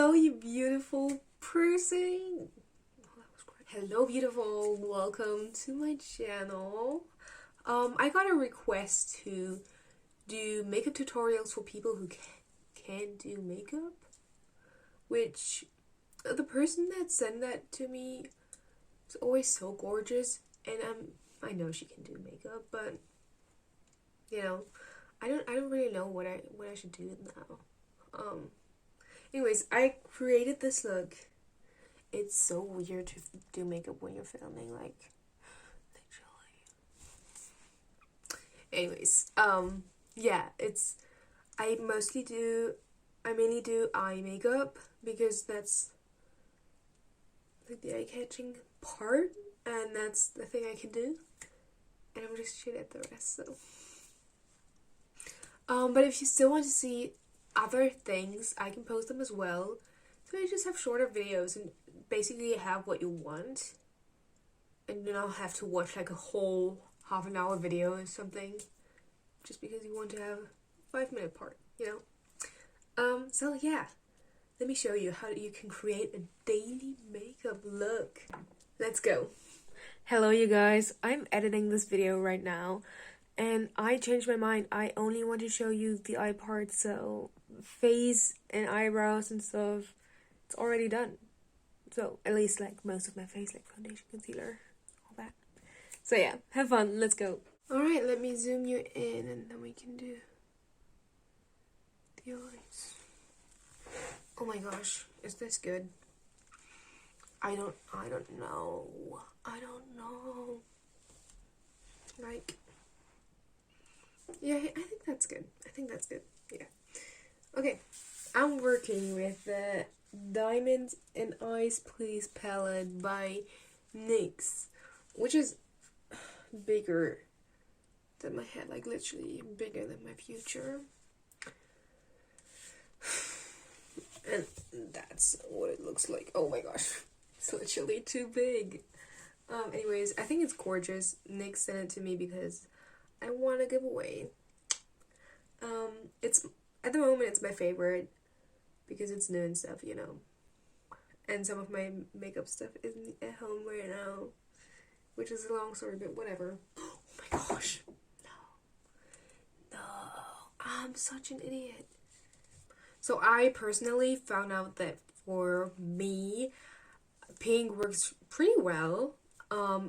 Hello, you beautiful person. Hello, beautiful. Welcome to my channel. I got a request to do makeup tutorials for people who can't do makeup, which the person that sent that to me is always so gorgeous, and I know she can do makeup, but you know, I don't really know what I should do now. Anyways, I created this look. It's so weird to do makeup when you're filming, like, literally. Anyways, yeah, I mainly do eye makeup because that's like the eye-catching part, and that's the thing I can do. And I'm just shit at the rest, so. But if you still want to see other things, I can post them as well. So I just have shorter videos and basically have what you want. And you don't have to watch like a whole half-an-hour video or something. Just because you want to have a 5-minute part, you know? So yeah. Let me show you how you can create a daily makeup look. Let's go. Hello you guys, I'm editing this video right now. And I changed my mind. I only want to show you the eye part, so face and eyebrows and stuff, it's already done. So at least like most of my face, like foundation, concealer, all that. So yeah, have fun, let's go. Alright, let me zoom you in and then we can do the eyes. Oh my gosh, is this good? I don't know. I don't know. Like, yeah, I think that's good. Yeah. Okay, I'm working with the Diamonds and Eyes Please palette by NYX, which is bigger than my head, like literally bigger than my future. And that's what it looks like. Oh my gosh, it's literally too big. Anyways, I think it's gorgeous. NYX sent it to me because I want to give away. It's at the moment it's my favorite because it's new and stuff, you know. And some of my makeup stuff isn't at home right now, which is a long story, but whatever. Oh my gosh, no, I'm such an idiot. So I personally found out that for me, pink works pretty well.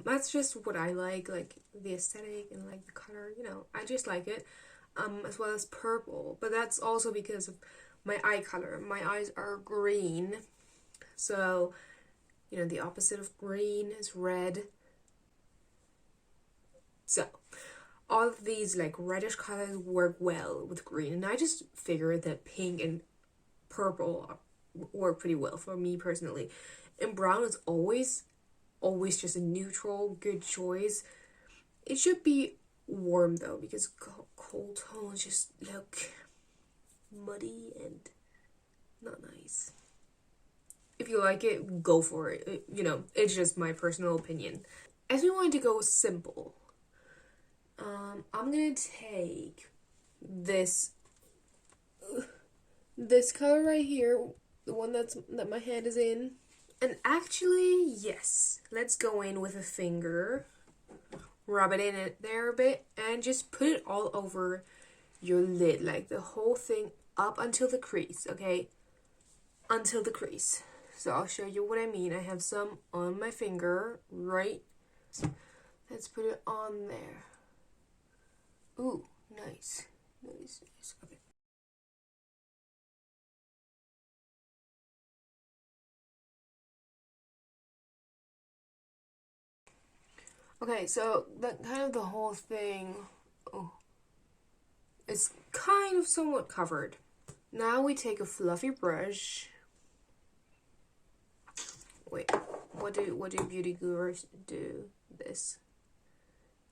That's just what I like the aesthetic and like the color, you know, I just like it. As well as purple, but that's also because of my eye color. My eyes are green, so you know the opposite of green is red. So all of these like reddish colors work well with green, and I just figured that pink and purple work pretty well for me personally. And brown is always just a neutral good choice. It should be warm though, because cold tones just look muddy and not nice. If you like it, go for it. You know, it's just my personal opinion. As we wanted to go simple, I'm gonna take this color right here, the one that my hand is in, and actually, yes, let's go in with a finger. Rub it in there a bit and just put it all over your lid, like the whole thing up until the crease, okay? Until the crease. So I'll show you what I mean. I have some on my finger, right? Let's put it on there. Ooh, nice. Nice. Okay. Okay, so that kind of the whole thing, it's kind of somewhat covered. Now we take a fluffy brush. Wait, what do beauty gurus do? This.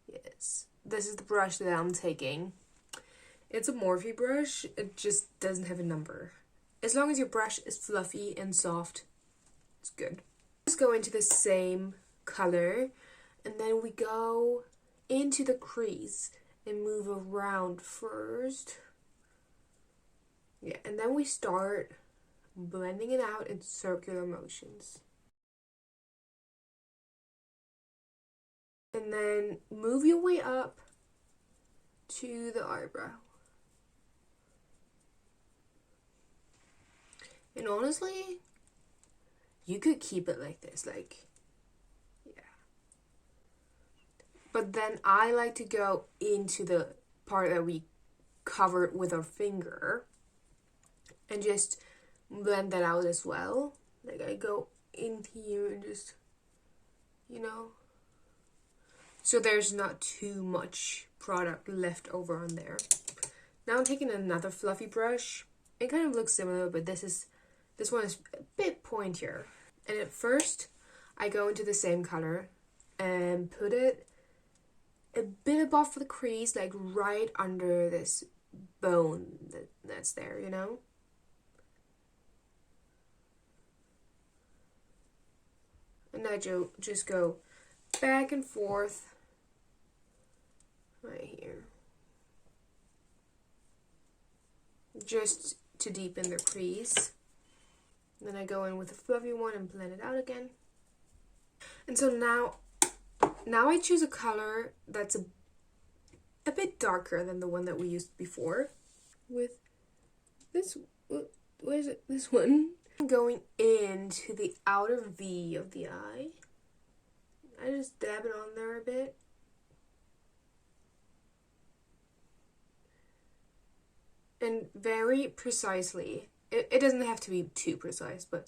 Yes, this is the brush that I'm taking. It's a Morphe brush. It just doesn't have a number. As long as your brush is fluffy and soft, it's good. Just go into the same color. And then we go into the crease and move around first. Yeah, and then we start blending it out in circular motions. And then move your way up to the eyebrow. And honestly, you could keep it like this, like, yeah. But then I like to go into the part that we covered with our finger and just blend that out as well. Like I go in here and just, you know, so there's not too much product left over on there. Now I'm taking another fluffy brush. It kind of looks similar, but this one is a bit pointier. And at first, I go into the same color and put it a bit above the crease, like right under this bone that's there, you know? And I just go back and forth right here. Just to deepen the crease. Then I go in with a fluffy one and blend it out again. And so now I choose a color that's a bit darker than the one that we used before. With this, what is it? This one. I'm going into the outer V of the eye. I just dab it on there a bit. And very precisely. It doesn't have to be too precise, but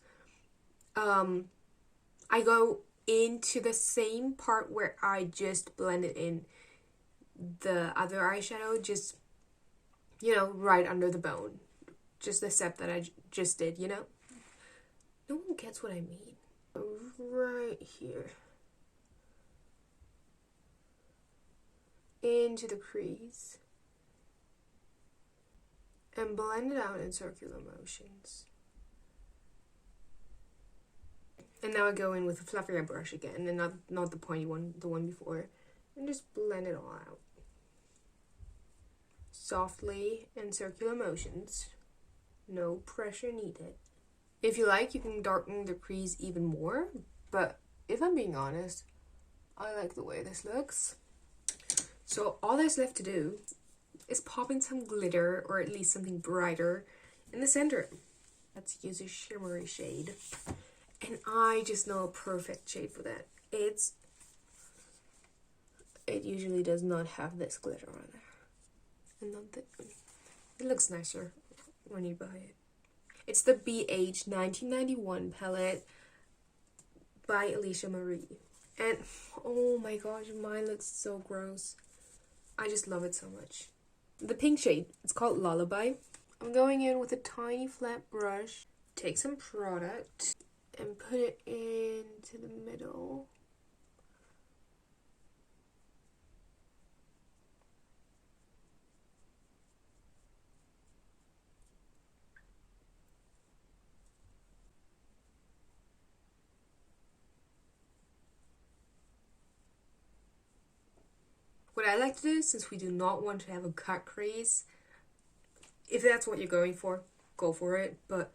I go into the same part where I just blended in the other eyeshadow, just, you know, right under the bone. Just the step that I just did, you know? No one gets what I mean. Right here. Into the crease. And blend it out in circular motions. And now I go in with a fluffier brush again, and not the pointy one, the one before, and just blend it all out. Softly in circular motions. No pressure needed. If you like, you can darken the crease even more, but if I'm being honest, I like the way this looks. So all there's left to do is pop in some glitter, or at least something brighter, in the center. Let's use a shimmery shade. And I just know a perfect shade for that. It usually does not have this glitter on there. And it looks nicer when you buy it. It's the BH 1991 palette by Alicia Marie. And oh my gosh, mine looks so gross. I just love it so much. The pink shade, it's called Lullaby. I'm going in with a tiny flat brush, take some product, and put it into the middle. What I like to do, since we do not want to have a cut crease, if that's what you're going for, go for it. But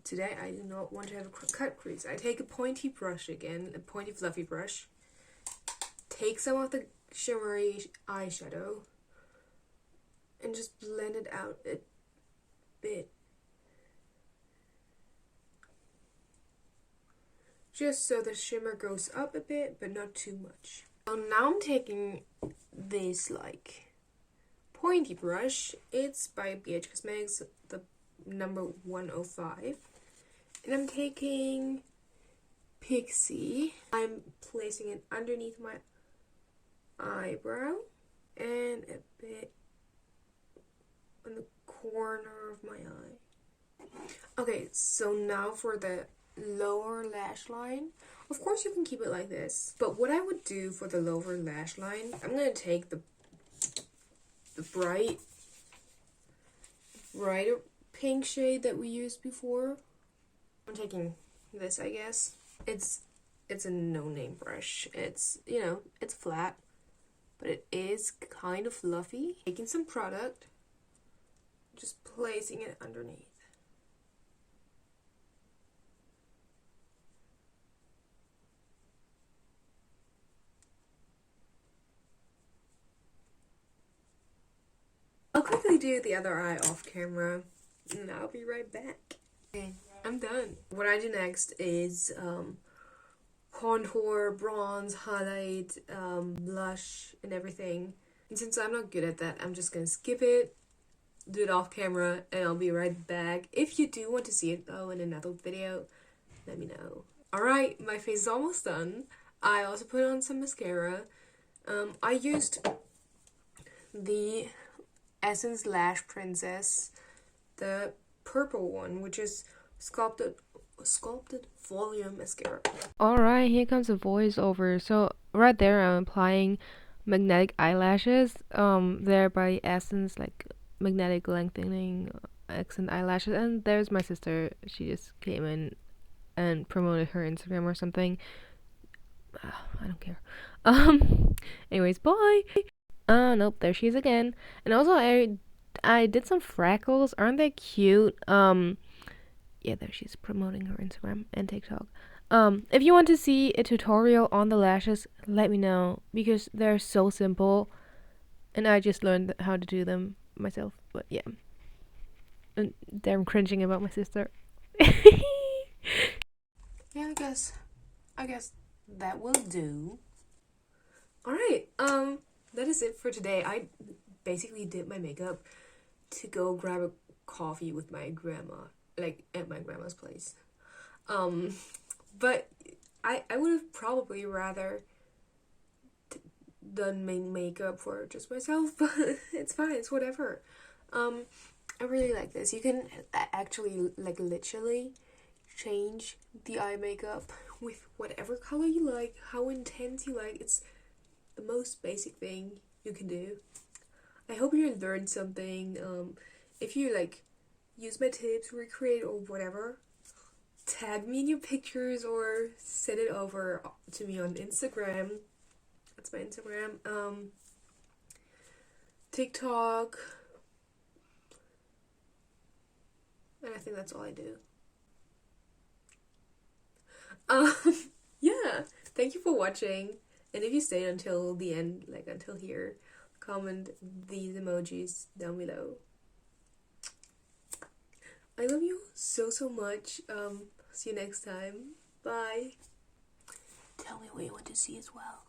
today I do not want to have a cut crease. I take a pointy brush again, a pointy fluffy brush, take some of the shimmery eyeshadow, and just blend it out a bit. Just so the shimmer goes up a bit, but not too much. So now I'm taking this like pointy brush. It's by BH Cosmetics, the number 105. And I'm taking Pixie. I'm placing it underneath my eyebrow and a bit on the corner of my eye. Okay, so now for the lower lash line. Of course you can keep it like this, but what I would do for the lower lash line, I'm going to take the brighter pink shade that we used before. I'm taking this, I guess. It's a no-name brush. It's, you know, it's flat, but it is kind of fluffy. Taking some product, just placing it underneath. do the other eye off camera, and I'll be right back. Okay, I'm done. What I do next is contour, bronze, highlight, blush, and everything. And since I'm not good at that, I'm just gonna skip it, do it off camera, and I'll be right back. If you do want to see it though in another video, let me know. Alright, my face is almost done. I also put on some mascara. I used the Essence Lash Princess, the purple one, which is sculpted volume mascara. Alright, here comes the voiceover. So right there I'm applying magnetic eyelashes. They're by Essence, like magnetic lengthening accent eyelashes. And there's my sister. She just came in and promoted her Instagram or something. I don't care. Anyways, bye. Nope, there she is again. And also I did some freckles. Aren't they cute? Yeah, there she's promoting her Instagram and TikTok. If you want to see a tutorial on the lashes, let me know, because they're so simple and I just learned how to do them myself. But yeah. And there I'm cringing about my sister. Yeah, I guess that will do. Alright, that is it for today. I basically did my makeup to go grab a coffee with my grandma, like at my grandma's place. But I would have probably rather done my makeup for just myself, but it's fine, it's whatever. I really like this. You can actually, like, literally change the eye makeup with whatever color you like, how intense you like. It's the most basic thing you can do. I hope you learned something. If you like use my tips, recreate or whatever, tag me in your pictures or send it over to me on Instagram. That's my Instagram. TikTok. And I think that's all I do. Yeah. Thank you for watching. And if you stayed until the end, like until here, comment these emojis down below. I love you so much. See you next time. Bye. Tell me what you want to see as well.